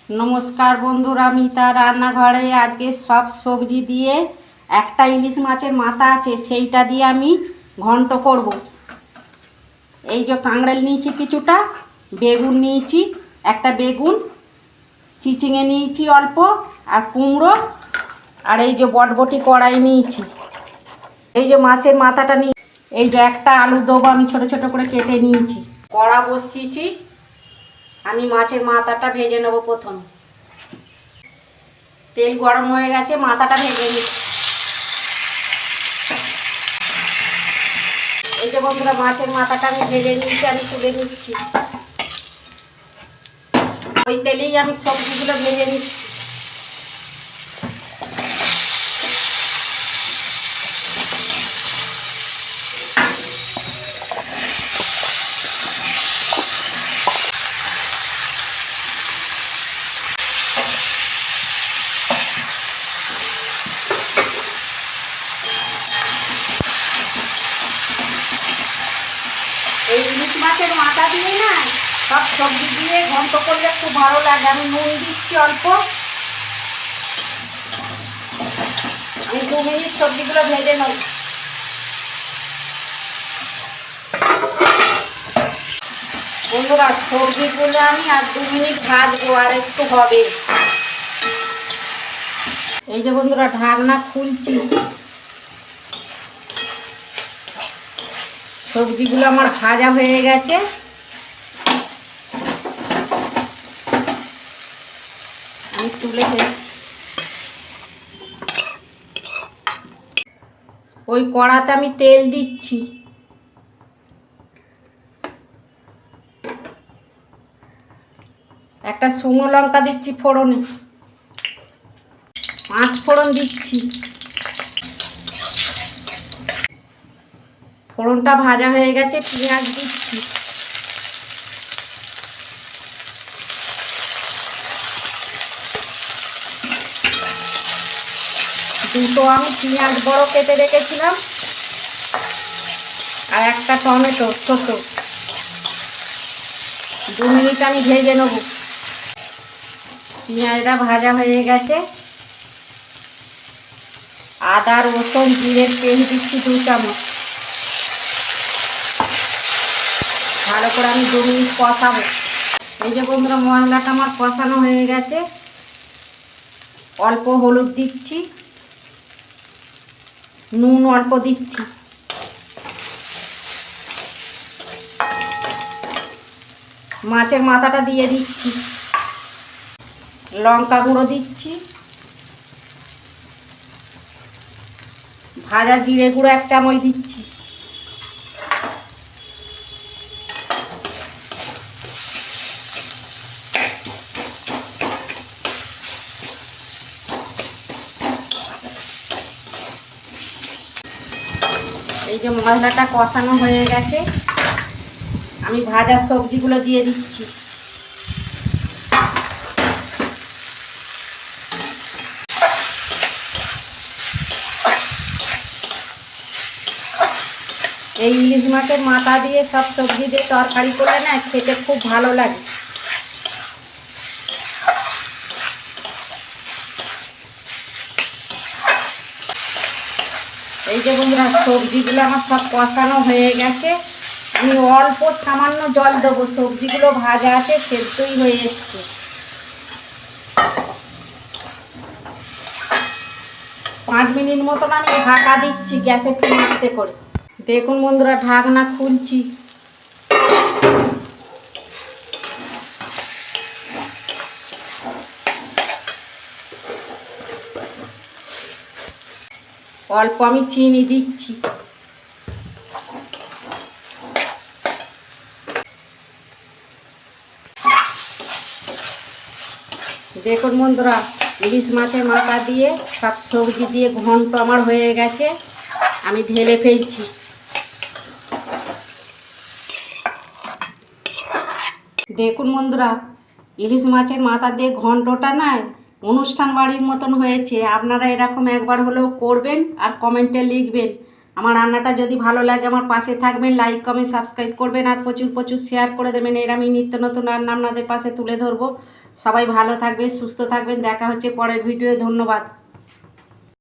নমস্কার বন্ধুরা, মিতা রান্নাঘরে আজকে সব সবজি দিয়ে একটা ইলিশ মাছের মাথা আছে, সেইটা দিয়ে আমি ঘন্ট করব। এই যে কাঁকড়াল নিয়েছি, কিছুটা বেগুন নিয়েছি, একটা বেগুন, চিচিঙে নিয়েছি অল্প, আর কুমড়ো, আর এই যে বটবটি কড়াই নিয়েছি। এই যে মাছের মাথাটা নিয়ে এই যে একটা আলু দেবো, আমি ছোট ছোট করে কেটে নিয়েছি। কড়া বসিয়েছি, আমি মাছের মাথাটা ভেজে নেব। প্রথম তেল গরম হয়ে গেছে, মাথাটা ভেজে নিচ্ছি। এই যে বন্ধুরা, মাছের মাথাটা আমি ভেজে নিচ্ছি, আমি তুলে নিচ্ছি। ওই তেলেই আমি সবজিগুলো ভেজে নিচ্ছি। এই ইলিশ মাছের মাথা দিয়ে না সব সবজি দিয়ে ঘন্ট করলে খুব ভালো লাগে। আমি নুন দিচ্ছি অল্প। আমি 2 মিনিট সবজিগুলো ভেজে নেব। বন্ধুরা, সবজিগুলো আমি আর 2 মিনিট ভাজবো, আর একটু হবে। এই যে বন্ধুরা, ঢাকনা খুলছি। সবজিগুলো আমার ভাজা হয়ে গেছে। আমি তুলে ওই কড়াতে আমি তেল দিচ্ছি। একটা শুকনো লঙ্কা দিচ্ছি ফোড়নে, 5 ফোড়ন দিচ্ছি। ফোড়নটা ভাজা হয়ে গেছে, পেঁয়াজ দিচ্ছি। দুটো আমি পেঁয়াজ বড় কেটে রেখেছিলাম, আর একটা টমেটো ছোট। 2 মিনিট আমি ভেজে নেব। পেঁয়াজটা ভাজা হয়ে গেছে। আদা রসুন জিরের পেস্ট দিচ্ছি 2 চামচ। ভালো করে আমি 2 মিনিট কষাবো। এই যে বন্ধুরা, মশলাটা আমার কষানো হয়ে গেছে। অল্প হলুদ দিচ্ছি, নুন অল্প দিচ্ছি। মাছের মাথাটা দিয়ে দিচ্ছি, লঙ্কা গুঁড়ো দিচ্ছি, ভাজা জিরে গুঁড়ো 1 চামচ দিচ্ছি। এই যে মশলাটা কষানো হয়ে গেছে, আমি ভাজা সবজিগুলো দিয়ে দিচ্ছি। এই ইলিশ মাছের মাথা দিয়ে সব সবজি দিয়ে তরকারি করলে না খেতে খুব ভালো লাগে। এই যে বন্ধুরা, সবজিগুলো আমার সব কষানো হয়ে গেছে। আমি অল্প সামান্য জল দেবো, সবজিগুলো ভাজা আছে, সেদ্ধই হয়ে এসছে। পাঁচ মিনিট মতন আমি ঢাকা দিচ্ছি গ্যাসে ফ্লেমে করে। দেখুন বন্ধুরা, ঢাকনা খুলছি। অল্প আমি চিনি দিচ্ছি। দেখুন বন্ধুরা, ইলিশ মাছের মাথা দিয়ে সব সবজি দিয়ে ঘন্ট আমার হয়ে গেছে। আমি ঢেলে ফেলছি। দেখুন বন্ধুরা, ইলিশ মাছের মাথা দিয়ে ঘন্টটা না অনুষ্ঠান বাড়ির মতন হয়েছে। আপনারা এরকম একবার হলেও করবেন, আর কমেন্টে লিখবেন। আমার রান্নাটা যদি ভালো লাগে আমার পাশে থাকবেন, লাইক কমেন্ট সাবস্ক্রাইব করবেন, আর প্রচুর প্রচুর শেয়ার করে দেবেন। এর আমি নিত্য নতুন রান্না আপনাদের পাশে তুলে ধরবো। সবাই ভালো থাকবেন, সুস্থ থাকবেন। দেখা হচ্ছে পরের ভিডিও। ধন্যবাদ।